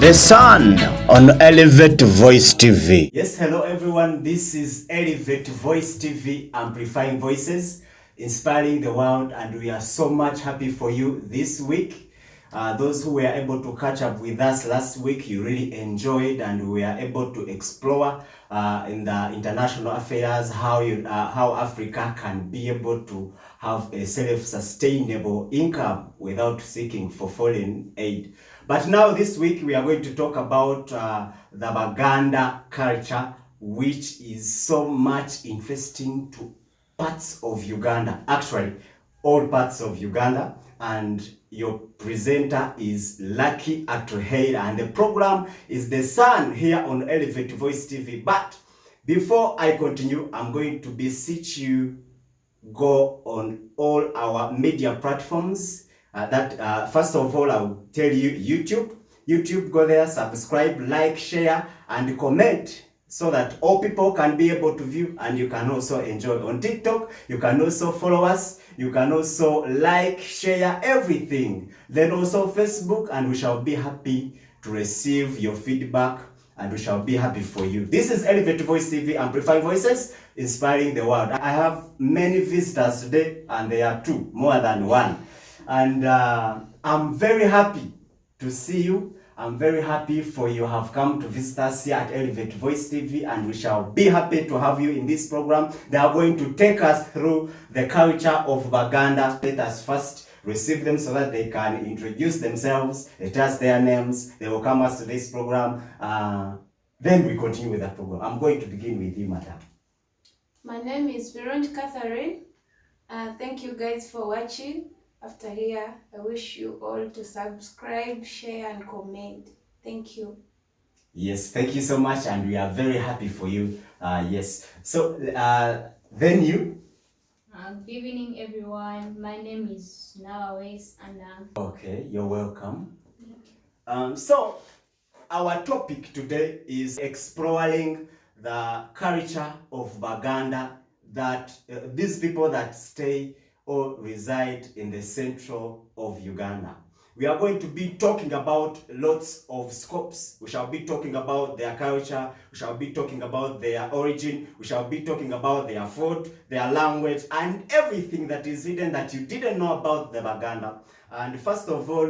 The Sun on Elevate Voice TV. Yes, hello everyone. This is Elevate Voice TV, amplifying voices, inspiring the world, and we are so much happy for you this week. Those who were able to catch up with us last week, you really enjoyed, and we are able to explore in the international affairs how Africa can be able to have a self-sustainable income without seeking for foreign aid. But now this week we are going to talk about the Baganda culture, which is so much interesting to parts of Uganda, actually all parts of Uganda. And your presenter is Lucky Atuheire, and the program is The Sun here on Elevate Voice TV. But before I continue, I'm going to beseech you, go on all our media platforms. First of all, I'll tell you YouTube, go there, subscribe, like, share, and comment so that all people can be able to view, and you can also enjoy. On TikTok, you can also follow us, you can also like, share, everything. Then also Facebook, and we shall be happy to receive your feedback, and we shall be happy for you. This is Elevate Voice TV, amplifying voices, inspiring the world. I have many visitors today, and they are two, more than one. And I'm very happy to see you. I'm very happy for you have come to visit us here at Elevate Voice TV, and we shall be happy to have you in this program. They are going to take us through the culture of Baganda. Let us first receive them so that they can introduce themselves, tell us their names. They will come us to this program. Then we continue with the program. I'm going to begin with you, madam. My name is Catherine. Thank you guys for watching. After here, I wish you all to subscribe, share, and comment. Thank you. Yes, thank you so much, and we are very happy for you. Yes. So then you. Good evening, everyone. My name is Nawawes Anna. Okay, you're welcome. So our topic today is exploring the culture of Baganda, that these people that stay or reside in the central of Uganda. We are going to be talking about lots of scopes. We shall be talking about their culture, we shall be talking about their origin, we shall be talking about their food, their language, and everything that is hidden that you didn't know about the Baganda. And first of all,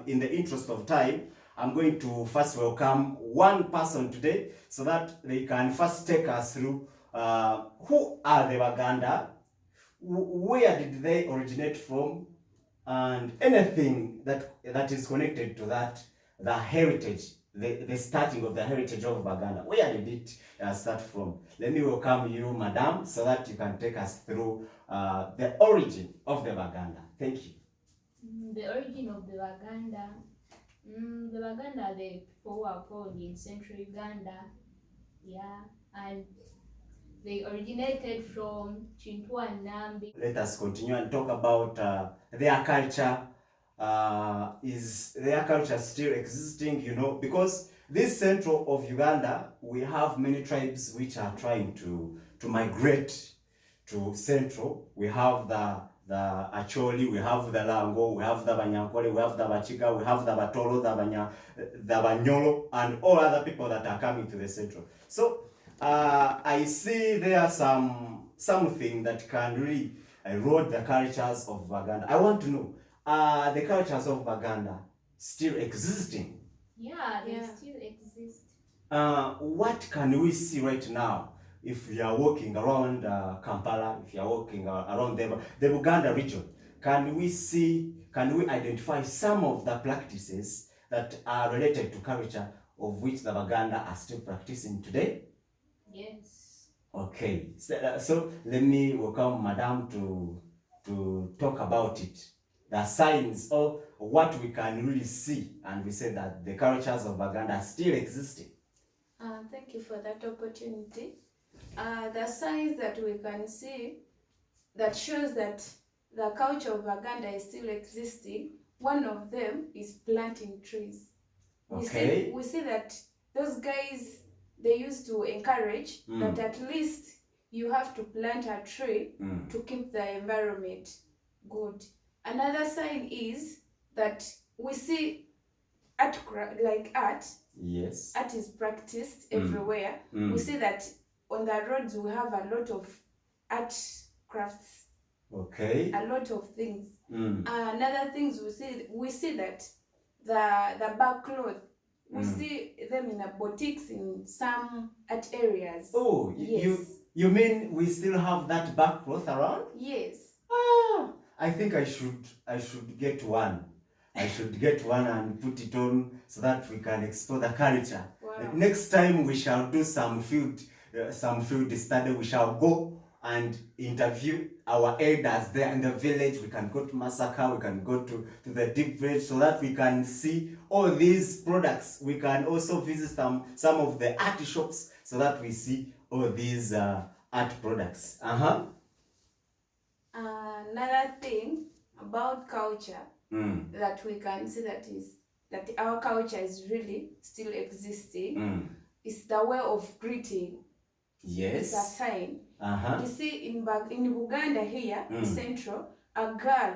in the interest of time, I'm going to first welcome one person today so that they can first take us through who are the Baganda, where did they originate from, and anything that is connected to that, the heritage, the starting of the heritage of Baganda. Where did it start from? Let me welcome you, madam, so that you can take us through the origin of the Baganda. Thank you. The origin of the Baganda. The Baganda are the people who are found in central Uganda. Yeah, and they originated from Chintu and Nambi. Let us continue and talk about their culture. Is their culture still existing? You know, because this central of Uganda, we have many tribes which are trying to migrate to central. We have the Acholi, we have the Lango, we have the Banyankole, we have the Bachika, we have the Batolo, the Banyolo, and all other people that are coming to the central. So I see there something that can really erode the cultures of Baganda. I want to know, are the cultures of Baganda still existing? Yeah, they still exist. What can we see right now? If we are walking around Kampala, if you are walking around the Buganda region, can we identify some of the practices that are related to culture of which the Baganda are still practicing today? Yes. Okay, so let me welcome madam to talk about it. The signs of what we can really see, and we say that the cultures of Baganda are still existing. Thank you for that opportunity. The signs that we can see that shows that the culture of Baganda is still existing, one of them is planting trees. Okay. We see that those guys, they used to encourage that at least you have to plant a tree to keep the environment good. Another sign is that we see art Yes. art is practiced everywhere. Mm. We see that on the roads we have a lot of art crafts, Okay. a lot of things. Mm. Another things we see that the back cloth, we see them in a boutiques in some art areas. Oh, yes. you mean we still have that back cloth around? Yes. Ah, I think I should get one. I should get one and put it on so that we can explore the culture. Wow. Next time we shall do some field study. We shall go and interview our elders there in the village. We can go to Masaka, we can go to the deep village so that we can see all these products. We can also visit some of the art shops so that we see all these art products. Another thing about culture that we can see that our culture is really still existing is the way of greeting. Yes. It's a sign. You see, in Buganda here, in Central, a girl,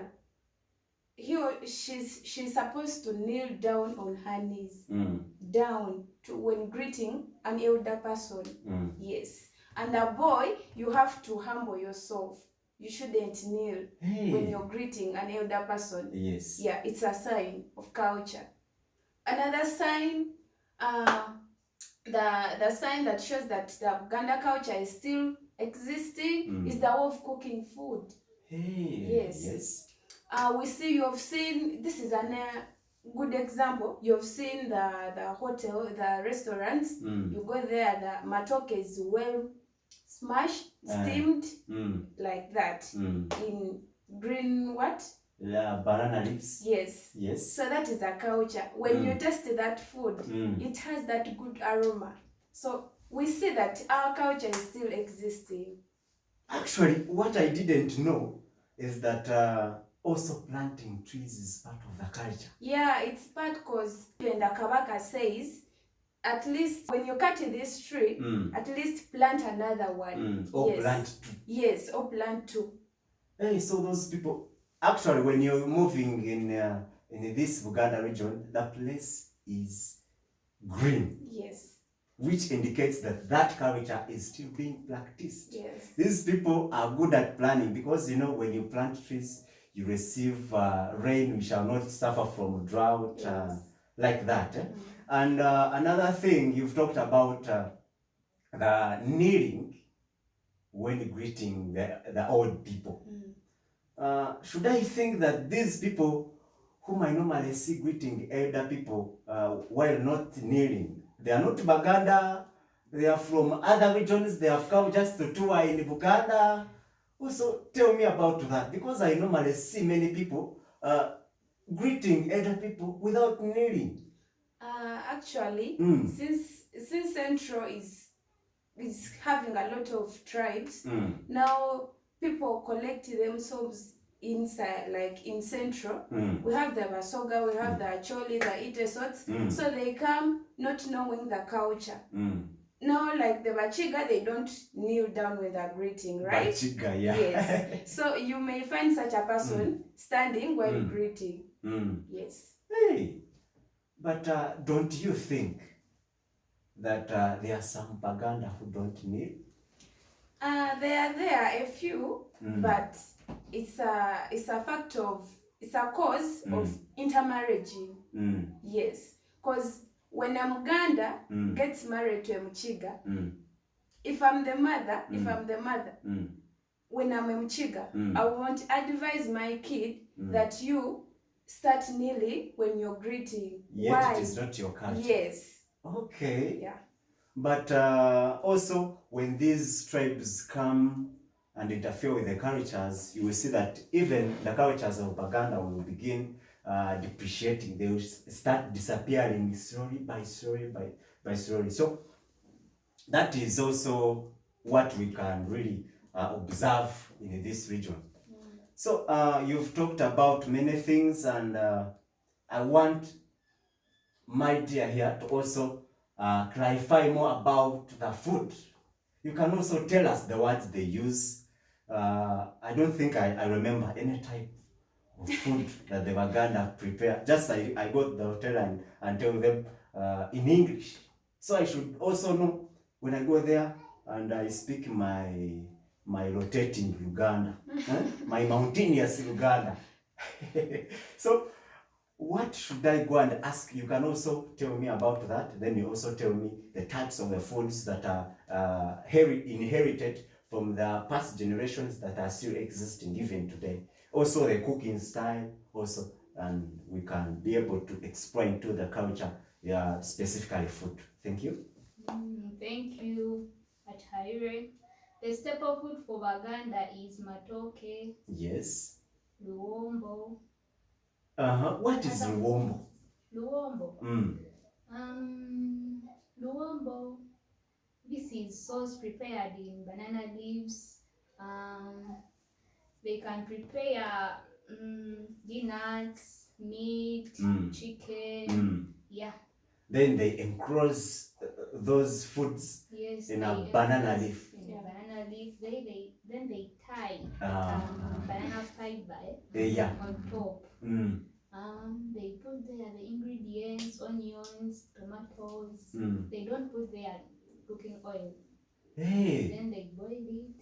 she's supposed to kneel down on her knees, down to when greeting an elder person. Yes. And a boy, you have to humble yourself. You shouldn't kneel when you're greeting an elder person. Yes. Yeah, it's a sign of culture. Another sign, the sign that shows that the Baganda culture is still existing is the way of cooking food. Yes. We see, you have seen, this is a good example. You have seen the hotel, the restaurants. You go there, the matoke is well smashed, steamed, like that, in green what? Yeah, banana leaves. Yes. Yes. So that is a culture. When you taste that food, it has that good aroma. So we see that our culture is still existing. Actually, what I didn't know is that also planting trees is part of the culture. Yeah, it's part because when the Kabaka says, at least when you're cutting this tree, at least plant another one. Or yes. plant two. Yes, or plant two. Hey, so those people, actually, when you're moving in this Buganda region, the place is green. Yes. Which indicates that culture is still being practiced. Yes. These people are good at planning because, you know, when you plant trees, you receive rain, we shall not suffer from drought, like that. And another thing, you've talked about the kneeling when greeting the old people. Should I think that these people whom I normally see greeting elder people while not kneeling, they are not Baganda, they are from other regions, they have come just to tour in Buganda? Also, tell me about that, because I normally see many people greeting elder people without kneeling. Actually, since Central is having a lot of tribes, now people collect themselves inside, like in Central. We have the Basoga, we have the Acholi, the Itesots, so they come not knowing the culture. Now, like the Bachiga, they don't kneel down when they're greeting, right? Bachiga, yeah. Yes. So you may find such a person standing while greeting. Yes. Hey, but don't you think that there are some Baganda who don't kneel? There are a few, but it's a fact of, it's a cause of intermarriaging. Yes, because when a Muganda gets married to a Mchiga, if I'm the mother, when I'm a Mchiga, I won't advise my kid that you start kneeling when you're greeting. Yet Why? it is not your culture. Yes. Okay. Yeah. But also, when these tribes come and interfere with the cultures, you will see that even the cultures of Baganda will begin depreciating. They will start disappearing slowly by slowly. So that is also what we can really observe in this region. So you've talked about many things, and I want my dear here to also clarify more about the food. You can also tell us the words they use. I don't think I remember any type of food that the Baganda prepare. Just I go to the hotel and tell them in English. So I should also know when I go there and I speak my rotating Luganda, my mountainous Luganda. So what should I go and ask? You can also tell me about that. Then you also tell me the types of the foods that are inherited from the past generations that are still existing even today. Also the cooking style also, and we can be able to explain to the culture, specifically food. Thank you. Thank you, Atuheire. The staple food for Baganda is matoke, Yes. luombo. What is luombo? Luombo. Mm. Luombo. This is sauce prepared in banana leaves. They can prepare peanuts, meat, chicken. Yeah. Then they enclose those foods in a banana leaf. In a banana leaf. Then they tie banana fiber on top. They put there the ingredients, onions, tomatoes. They don't put there cooking oil. Hey. Then they boil it.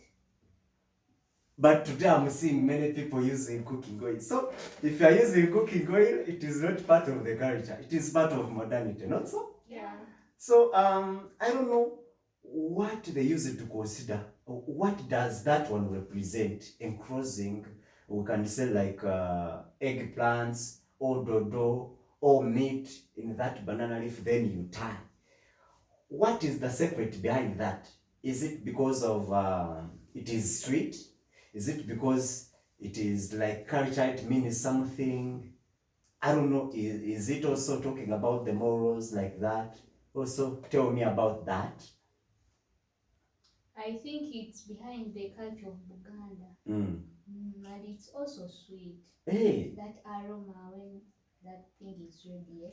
But today I'm seeing many people using cooking oil. So if you are using cooking oil, it is not part of the culture. It is part of modernity, not so? Yeah. So I don't know what they use it to consider. What does that one represent? Enclosing, we can say like eggplants or dodo or meat in that banana leaf, then you tie. What is the secret behind that? Is it because of it is sweet? Is it because it is like culture, it means something? I don't know. Is it also talking about the morals like that? Also tell me about that. I think it's behind the culture of Baganda. And it's also sweet. Hey. That aroma when that thing is ready.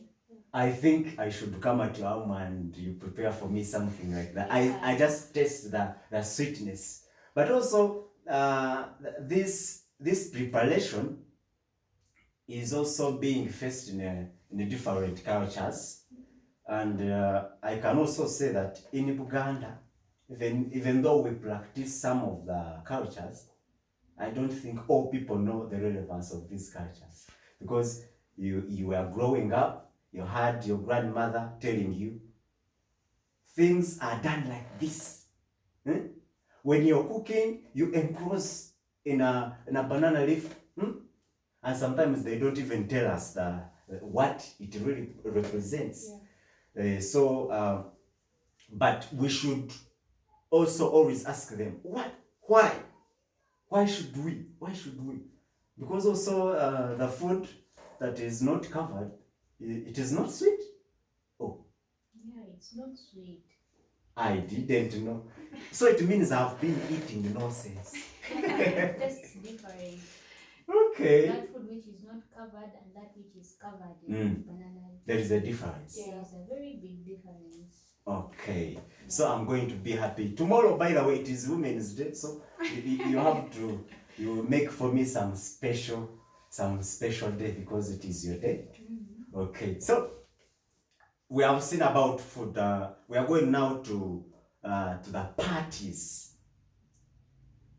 I think I should come at your home and you prepare for me something like that. Yeah. I just taste the sweetness. But also this preparation is also being faced in the different cultures. And I can also say that in Uganda, even though we practice some of the cultures, I don't think all people know the relevance of these cultures. Because you were growing up, you had your grandmother telling you, things are done like this. When you're cooking, you enclose in a banana leaf. And sometimes they don't even tell us what it really represents. Yeah. But we should also always ask them, what? Why? Why should we? Why should we? Because also the food that is not covered, it is not sweet. Oh. Yeah, it's not sweet. I didn't know. So it means I've been eating nonsense. Yeah, that's different. Okay. That food which is not covered and that which is covered in banana. There is a difference. Yeah. There's a very big difference. Okay. Yeah. So I'm going to be happy. Tomorrow, by the way, it is Women's Day. So you have to make for me some special day because it is your day. Okay. So we have seen about food. We are going now to the parties,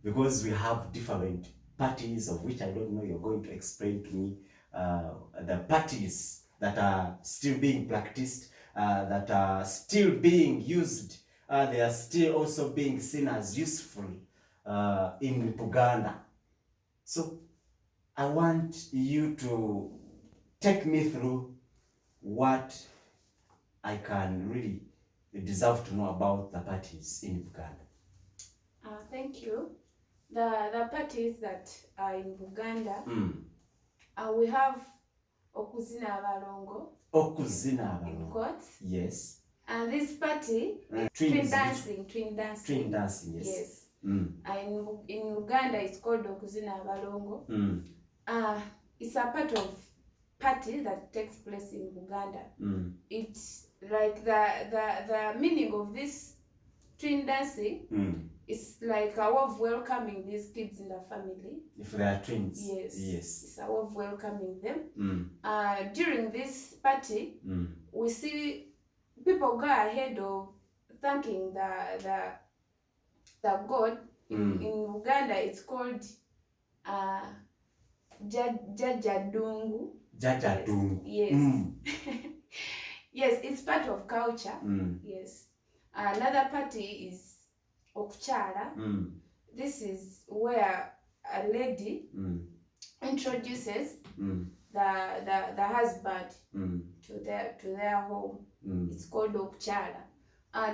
because we have different parties of which I don't know. You're going to explain to me the parties that are still being practiced, that are still being used. They are still also being seen as useful in Uganda. So I want you to take me through what I can really deserve to know about the parties in Uganda. Thank you. The parties that are in Uganda, we have okuzina abalongo. Okuzina abalongo. In quotes. Yes. And this party, twin dancing. Twin dancing, yes. In Uganda, it's called okuzina abalongo. It's a part of party that takes place in Uganda. It's like the meaning of this twin dancing. It's like a way of welcoming these kids in the family. If they are twins. Yes. Yes. It's a way of welcoming them. During this party, we see people go ahead of thanking the god. In Uganda, it's called Jajadungu. Jajadungu. Yes. Yes, it's part of culture. Yes. Another party is Okuchala. This is where a lady introduces the husband to their home. It's called Okuchala.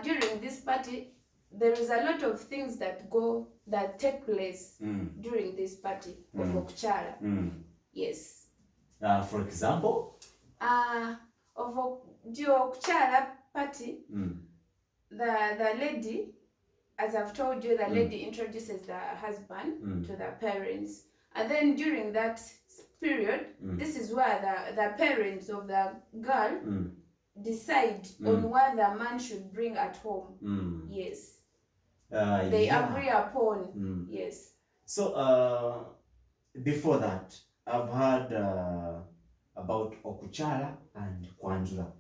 During this party, there is a lot of things that take place during this party of Okuchala. Yes. For example? Of the Okuchala party, the lady, as I've told you, the lady introduces the husband to the parents. And then during that period, this is where the parents of the girl decide on what the man should bring at home. Yes. They agree upon. Yes. So, before that, I've heard about Okuchala and Kwanjula.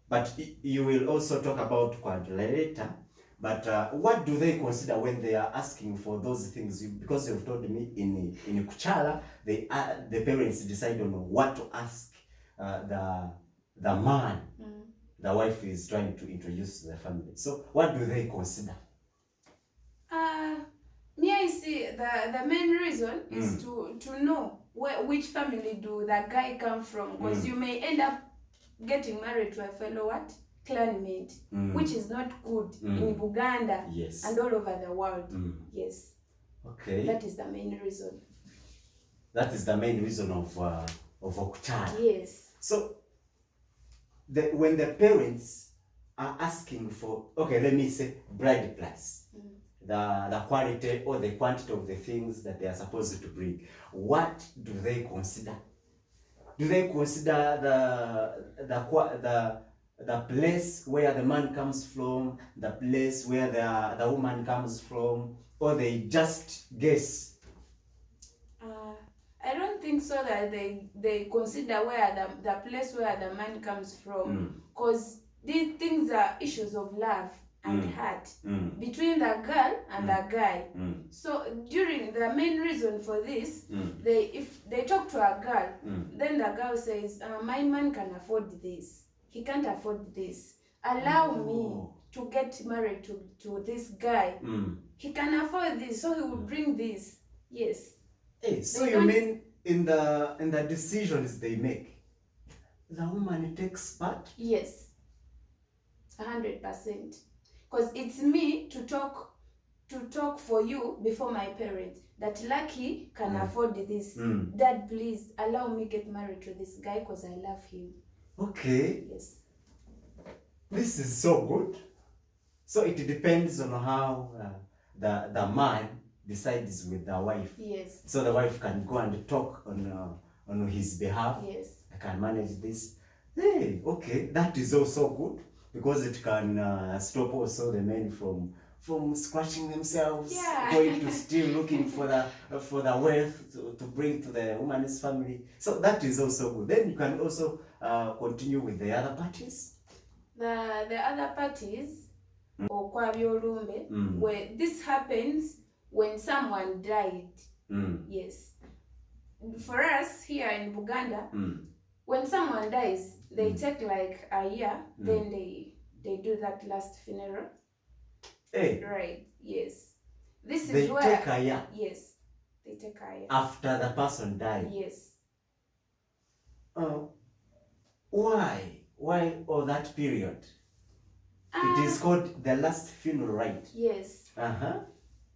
But you will also talk about Kwanjula later. But what do they consider when they are asking for those things? Because you've told me in Kuchala, the parents decide on what to ask the man the wife is trying to introduce to the family. So what do they consider? Me, I see the main reason is to know which family do the guy come from, because you may end up getting married to a fellow clanmate, which is not good in Uganda and all over the world. Yes. Okay. That is the main reason. That is the main reason of Okuchala. Yes. So when the parents are asking for, okay, let me say bride price, the quality or the quantity of the things that they are supposed to bring, what do they consider? Do they consider the place where the man comes from, the place where the woman comes from, or they just guess? I don't think so that they consider where the place where the man comes from, because these things are issues of love and heart between the girl and the guy. So during the main reason for this, if they talk to a girl, then the girl says, my man can afford this, he can't afford this, allow me to get married to this guy. He can afford this, so he will bring this. Yes. Hey, so you mean in the decisions they make, the woman takes part? Yes, 100%. Because it's me to talk for you before my parents that Lucky can afford this. Dad, please allow me get married to this guy because I love him. Okay. Yes. This is so good. So it depends on how the man decides with the wife. Yes. So the wife can go and talk on his behalf. Yes. I can manage this. Hey, okay, that is also good, because it can stop also the men from scratching themselves, going to still looking for the wealth to bring to the woman's family. So that is also good. Then you can also continue with the other parties. The other parties, or kwabyolumbe, where this happens when someone died. Yes. For us here in Buganda, when someone dies, they take like a year, then they do that last funeral. Hey. Right. Yes. This They is where take a year. Yes. They take a year. After the person died. Yes. Why? Why all that period? It is called the last funeral, right? Yes.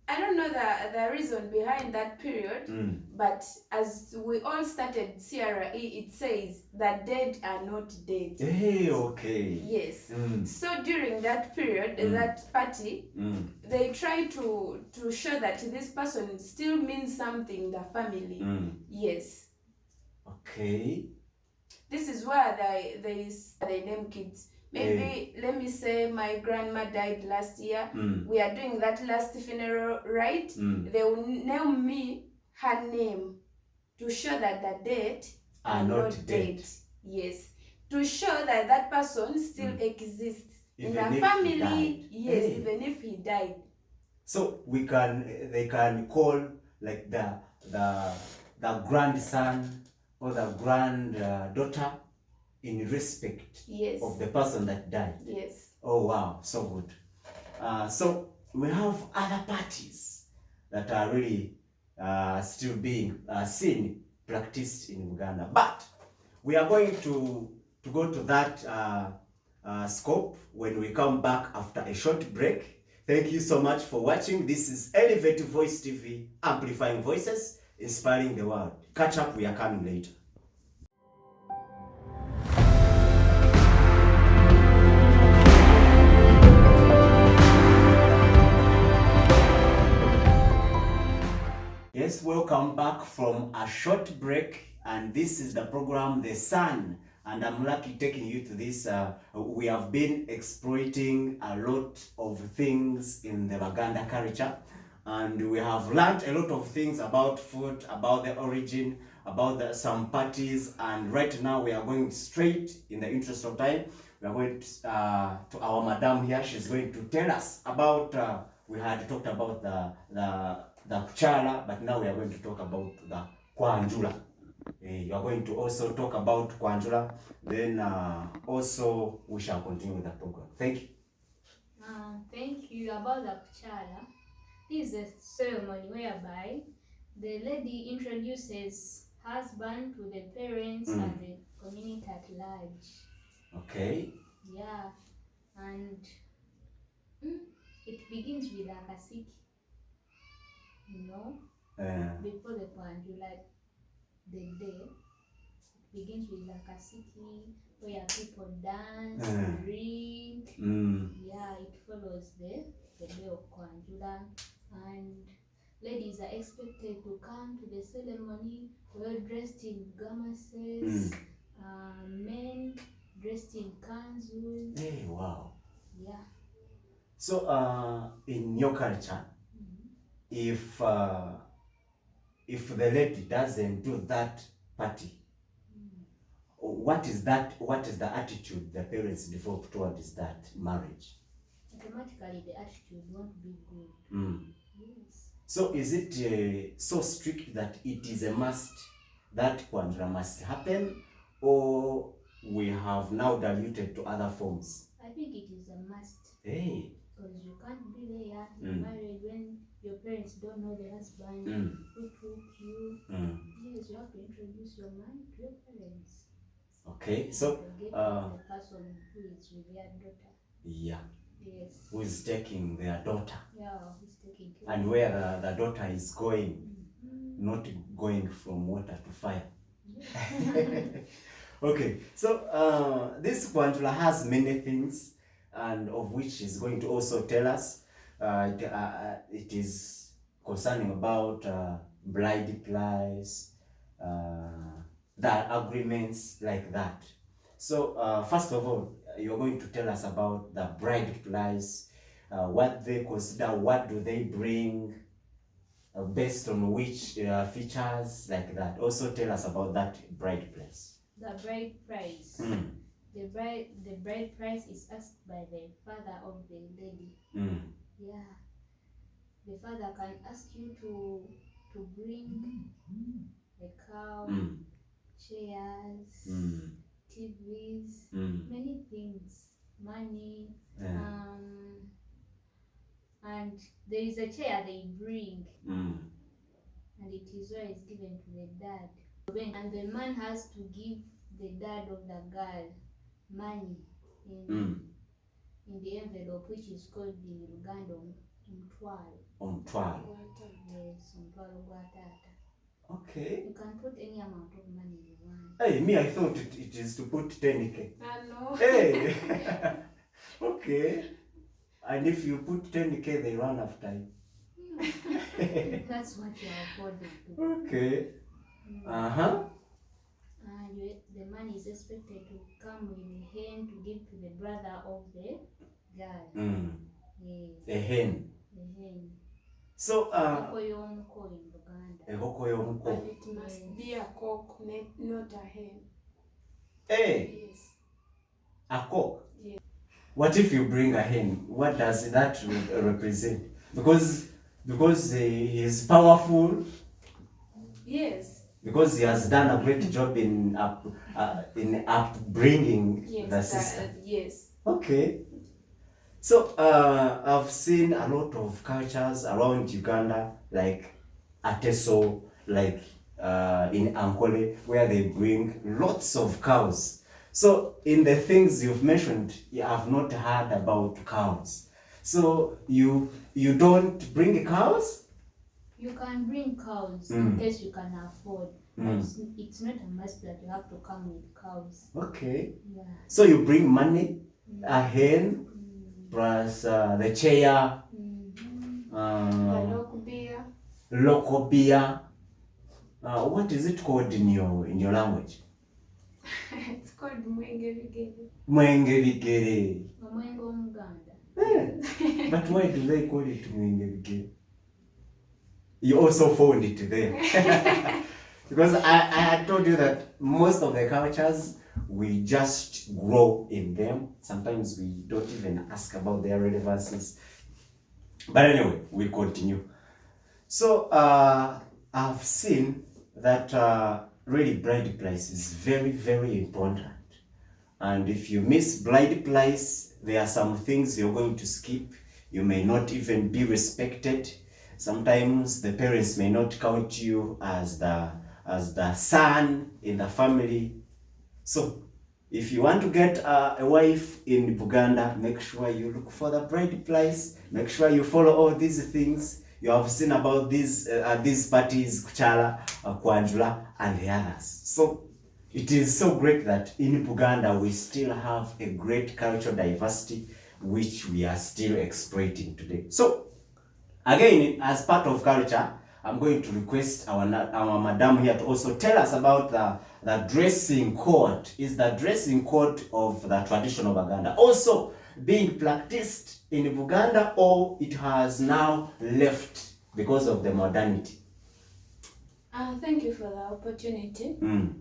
I don't know the reason behind that period, but as we all started CRE, it says that dead are not dead. Hey, okay. Yes. So during that period, that party, they try to show that this person still means something in the family. Yes. Okay. This is where they name kids. Maybe, let me say my grandma died last year. We are doing that last funeral, right? They will name me her name to show that the dead are not dead. Yes. To show that that person still exists. in the family, yes, hey. Even if he died. So they can call like the grandson or the granddaughter in respect, yes, of the person that died. Yes. Oh wow, so good. So we have other parties that are really still being seen, practiced in Uganda, but we are going to go to that scope when we come back after a short break. Thank you so much for watching. This is Elevate Voice TV, amplifying voices, inspiring the world. Catch up, we are coming later. Yes, welcome back from a short break, and this is the program The Sun, and I'm lucky taking you to this. We have been exploiting a lot of things in the Baganda culture, and we have learned a lot of things about food, about the origin, about some parties, and right now we are going straight, in the interest of time, we are going to our madam here. She's going to tell us about, we had talked about the Kuchala, but now we are going to talk about the Kwanjula. You are going to also talk about Kwanjula, then also we shall continue with the program. Thank you. Thank you. About the Kuchala, this is a ceremony whereby the lady introduces husband to the parents and the community at large. Okay. Yeah, and it begins with a kasiki, before the Kwanjula, the day. It begins with a kasiki, where people dance, drink. Yeah, it follows the day of Kwanjula, and ladies are expected to come to the ceremony well dressed in gamases, men dressed in kanzus. Hey, wow. Yeah. So, in your culture, if the lady doesn't do that party, what is the attitude the parents develop towards that marriage? Automatically, the attitude won't be good. Yes. So is it so strict that it is a must that Kwanjula must happen, or we have now diluted to other forms? I think it is a must. Hey. Because you can't be there married when your parents don't know the husband who took you. Yes, you have to introduce your man to your parents. Okay, so the person who is with their daughter. Yeah. Yes. Who is taking their daughter? Yeah, who's taking care. And where the daughter is going, not going from water to fire. Okay, so this Kwanjula has many things, and of which she's going to also tell us. It is concerning about bride price, the agreements like that. So first of all, you're going to tell us about the bride price, what they consider, what do they bring, based on which features like that. Also tell us about that bride price. The bride price. The bride price is asked by the father of the lady. Yeah. The father can ask you to bring a cow, chairs, TVs, many things, money, and there is a chair they bring, and it is always given to the dad. And the man has to give the dad of the girl money in the envelope, which is called in Uganda umtwalo. Umtwalo. Yes, umtwalo gwa tata. Okay. You can put any amount of money you want. Hey, me, I thought it is to put 10K. No. Hey. Okay. And if you put 10K, they run after you. That's what you are afforded to. Okay. And the money is expected to come with a hen to give to the brother of the girl. Yes. A hen. A hen. So, Hoko yomko in Baganda. A hoko yomko. And it must be a cock, not a hen. Hey. Yes. A cock. Yes. What if you bring a hen? What does that represent? Because he is powerful. Yes. Because he has done a great job in upbringing the sister. Yes. Okay. So I've seen a lot of cultures around Uganda, like Ateso, like in Ankole, where they bring lots of cows. So in the things you've mentioned, you have not heard about cows. So you don't bring cows? You can bring cows in case you can afford. But it's not a must that you have to come with cows. Okay. Yeah. So you bring money, a hen, plus the chair, The local beer. What is it called in your language? It's called mwenge vigere. Mwenge vigere. Omwenge omuganda. But why do they call it mwenge vigere? You also found it there. Because I had told you that most of the cultures, we just grow in them. Sometimes we don't even ask about their relevances. But anyway, we continue. So I've seen that really bride price is very, very important. And if you miss bride price, there are some things you're going to skip. You may not even be respected. Sometimes the parents may not count you as the son in the family. So if you want to get a wife in Baganda, make sure you look for the bride price. Make sure you follow all these things. You have seen about these parties, Kuchala, Kwanjula, and the others. So it is so great that in Baganda we still have a great cultural diversity which we are still exploiting today. So again, as part of culture, I'm going to request our madam here to also tell us about the dressing code. Is the dressing code of the traditional Baganda also being practiced in Uganda, or it has now left because of the modernity? Thank you for the opportunity.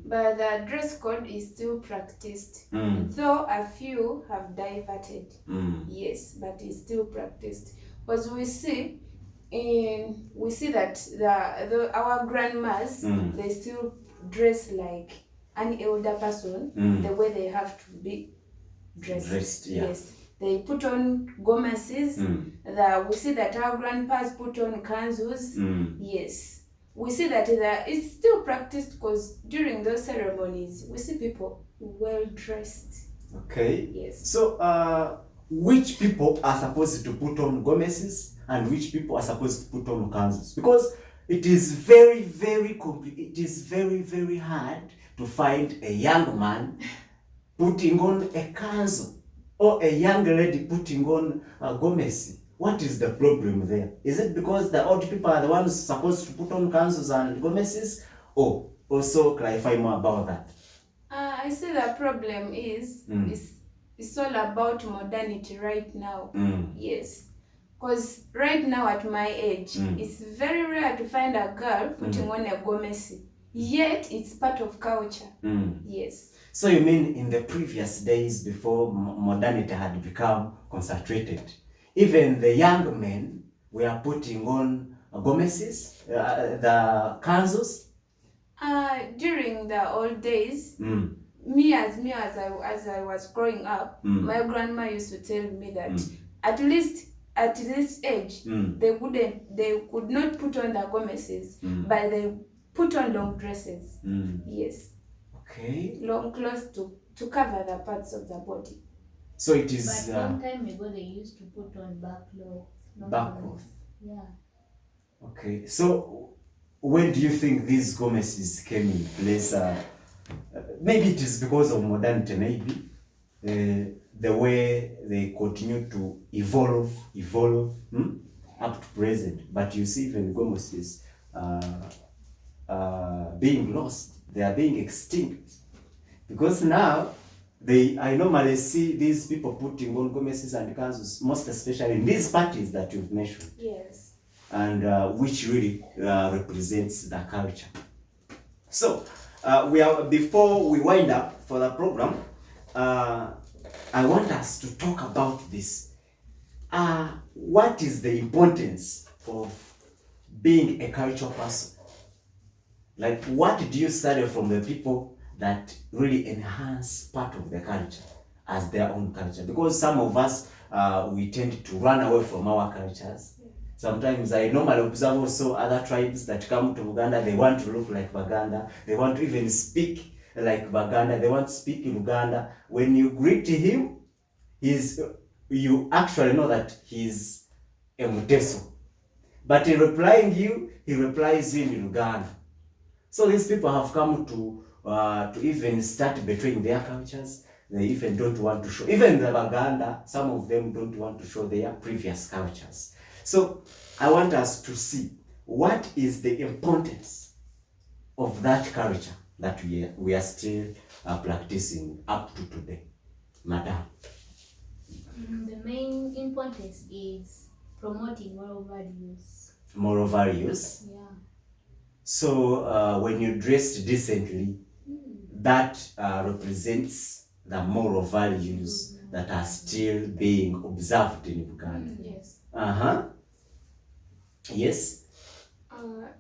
But the dress code is still practiced, though a few have diverted. Yes, but it's still practiced. Because we see that our grandmas, they still dress like an elder person, the way they have to be dressed. Yeah. Yes, they put on gomases. We see that our grandpas put on kanzus. Yes, we see that it's still practiced because during those ceremonies we see people well dressed. Okay. Yes. So which people are supposed to put on gomeses and which people are supposed to put on kanzus? Because it is very, very it is very, very hard to find a young man putting on a kanzu or a young lady putting on a gomesi. What is the problem there? Is it because the old people are the ones supposed to put on kanzus and gomeses? Or also clarify more about that. I see the problem is it's all about modernity right now. Yes. Because right now at my age, it's very rare to find a girl putting on a gomesi. Yet it's part of culture. Yes. So you mean in the previous days before modernity had become concentrated, even the young men were putting on gomeses, the kanzus? During the old days, me as I was growing up, my grandma used to tell me that at least at this age, they could not put on the gomeses, but they put on long dresses. Yes. Okay. Long clothes to cover the parts of the body. So it is. But long time ago, they used to put on backcloth. Backcloth. Yeah. Okay. So when do you think these gomeses came in place? Maybe it is because of modernity. Maybe the way they continue to evolve up to present. But you see, even gomeses being lost. They are being extinct because now I normally see these people putting on gomeses and kanzus, most especially in these parties that you've mentioned. Yes. And which really represents the culture. So before we wind up for the program, I want us to talk about this. What is the importance of being a cultural person? Like, what do you study from the people that really enhance part of the culture as their own culture? Because some of us, we tend to run away from our cultures. Sometimes I normally observe also other tribes that come to Uganda, they want to look like Baganda, they want to even speak like Baganda, they want to speak in Uganda. When you greet him, you actually know that he's a Muteso. But in replying you, he replies you in Uganda. So these people have come to even start betraying their cultures. They even don't want to show, even the Baganda, some of them don't want to show their previous cultures. So I want us to see what is the importance of that culture that we are still practicing up to today. Madam. The main importance is promoting moral values. Moral values. Yeah. So when you dress decently, that represents the moral values that are still being observed in Uganda. Yes. Yes.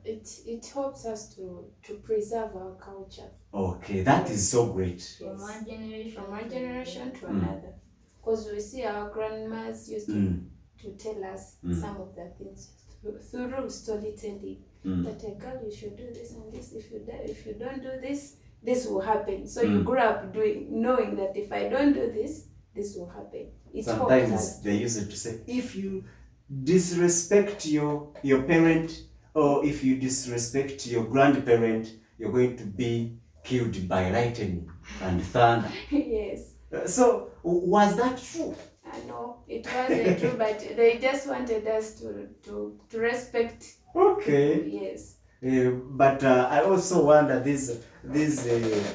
It helps us to preserve our culture. Okay, that is so great. From one generation to another. Because we see our grandmas used to tell us some of the things through storytelling. That a girl, you should do this and this. If you don't do this, this will happen. So you grow up knowing that if I don't do this, this will happen. Sometimes they use it to say, if you disrespect your parent, or if you disrespect your grandparent, you're going to be killed by lightning and thunder. Yes. So was that true? No, it wasn't true, but they just wanted us to respect. Okay. Yes. But I also wonder these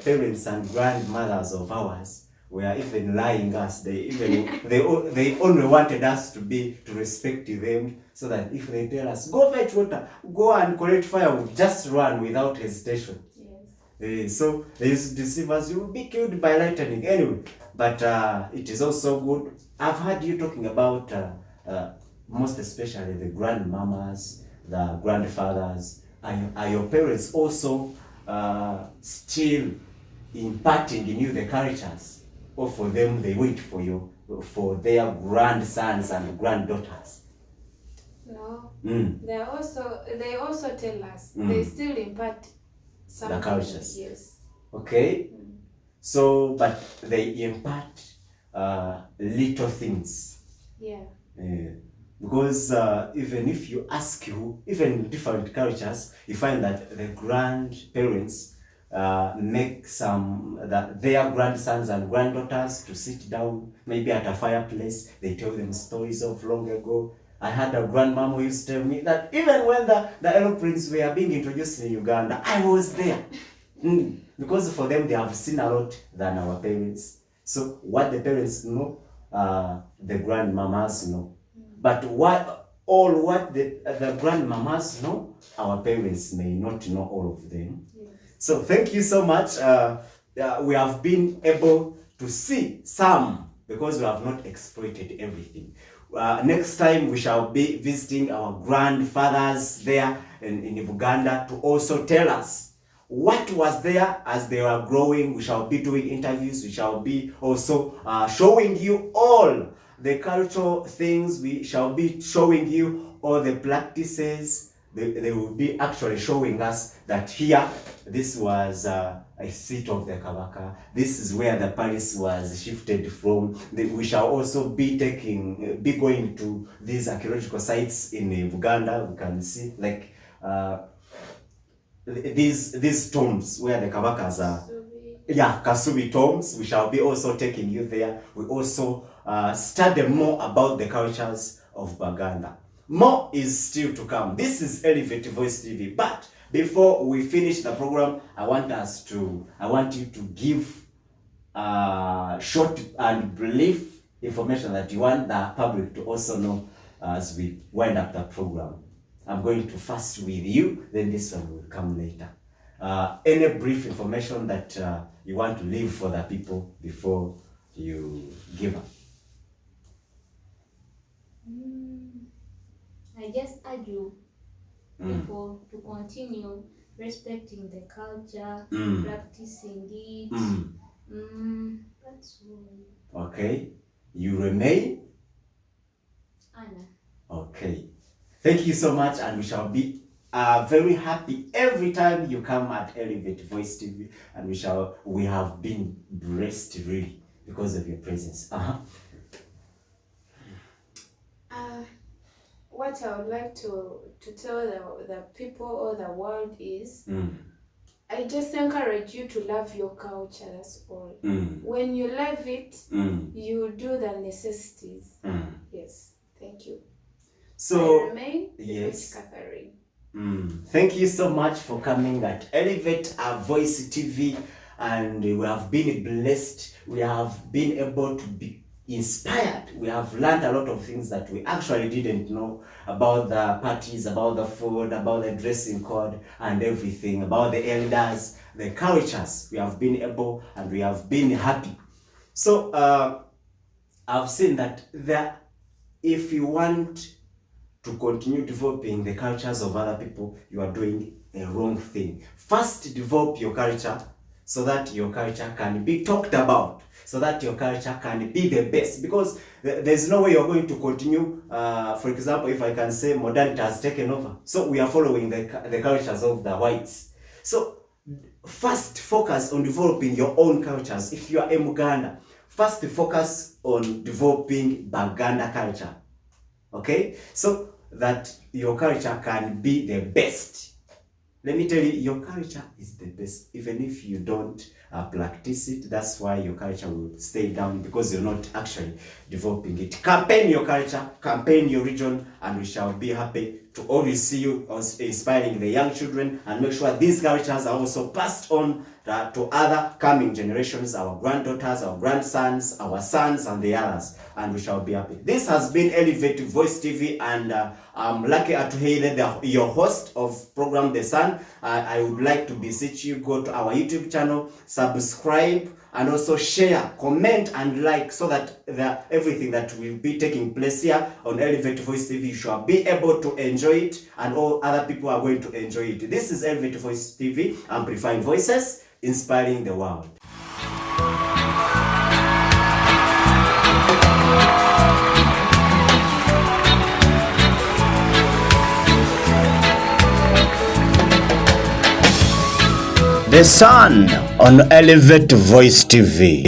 parents and grandmothers of ours were even lying us. They only wanted us to respect them, so that if they tell us go fetch water, go and collect firewood, just run without hesitation. Yes. So they used to deceive us. You will be killed by lightning anyway. But it is also good. I've heard you talking about most especially the grandmamas, the grandfathers. Are your parents also still imparting in you the cultures, or for them they wait for their grandsons and granddaughters? No. They also tell us. They still impart some the cultures. Yes. Okay. So, but they impart little things. Yeah. Because even if you ask even different cultures, you find that the grandparents make their grandsons and granddaughters to sit down, maybe at a fireplace. They tell them stories of long ago. I had a grandmama who used to tell me that even when the aeroplanes were being introduced in Uganda, I was there. Because for them, they have seen a lot than our parents. So what the parents know, the grandmamas know. But what the grandmamas know, our parents may not know all of them. Yes. So thank you so much. We have been able to see some, because we have not exploited everything. Next time we shall be visiting our grandfathers there in Uganda to also tell us what was there as they were growing. We shall be doing interviews. We shall be also showing you all the cultural things. We shall be showing you all the practices. They will be actually showing us that here, this was a seat of the Kabaka. This is where the palace was shifted from. We shall also be going to these archaeological sites in Uganda. We can see like these tombs where the Kabakas are. Yeah, Kasubi tombs. We shall be also taking you there. We also study more about the cultures of Baganda. More is still to come. This is Elevate Voice TV. But before we finish the program, I want you to give short and brief information that you want the public to also know as we wind up the program. I'm going to first with you, then this one will come later. Any brief information that you want to leave for the people before you give her? I just urge you people to continue respecting the culture, practicing it. That's all. Okay. You remain? Anna. Okay. Thank you so much, and we shall be very happy every time you come at Elevate Voice TV, and we have been blessed really because of your presence. What I would like to tell the people or the world is, I just encourage you to love your culture, that's all. When you love it, you do the necessities. Yes, thank you. So, I remain yes. Catherine. Thank you so much for coming at Elevate Voice TV, and we have been blessed. We have been able to be inspired. We have learned a lot of things that we actually didn't know about the parties, about the food, about the dressing code and everything, about the elders, the cultures. We have been able and we have been happy. So I've seen that if you want to continue developing the cultures of other people, you are doing a wrong thing. First, develop your culture so that your culture can be talked about, so that your culture can be the best. Because there's no way you're going to continue. For example, if I can say modernity has taken over, so we are following the cultures of the whites. So first, focus on developing your own cultures. If you are a Muganda, first focus on developing Baganda culture. Okay, so that your culture can be the best. Let me tell you, your culture is the best. Even if you don't practice it, that's why your culture will stay down, because you're not actually developing it. Campaign your culture, campaign your region, and we shall be happy to always see you inspiring the young children, and make sure these cultures are also passed on to other coming generations, our granddaughters, our grandsons, our sons, and the others, and we shall be happy. This has been Elevate Voice TV, and I'm Lucky Atuheire, your host of program The Sun. I would like to beseech you, go to our YouTube channel, subscribe, and also share, comment, and like, so that everything that will be taking place here on Elevate Voice TV, you shall be able to enjoy it, and all other people are going to enjoy it. This is Elevate Voice TV, amplifying voices, inspiring the world. The Sun on Elevate Voice TV.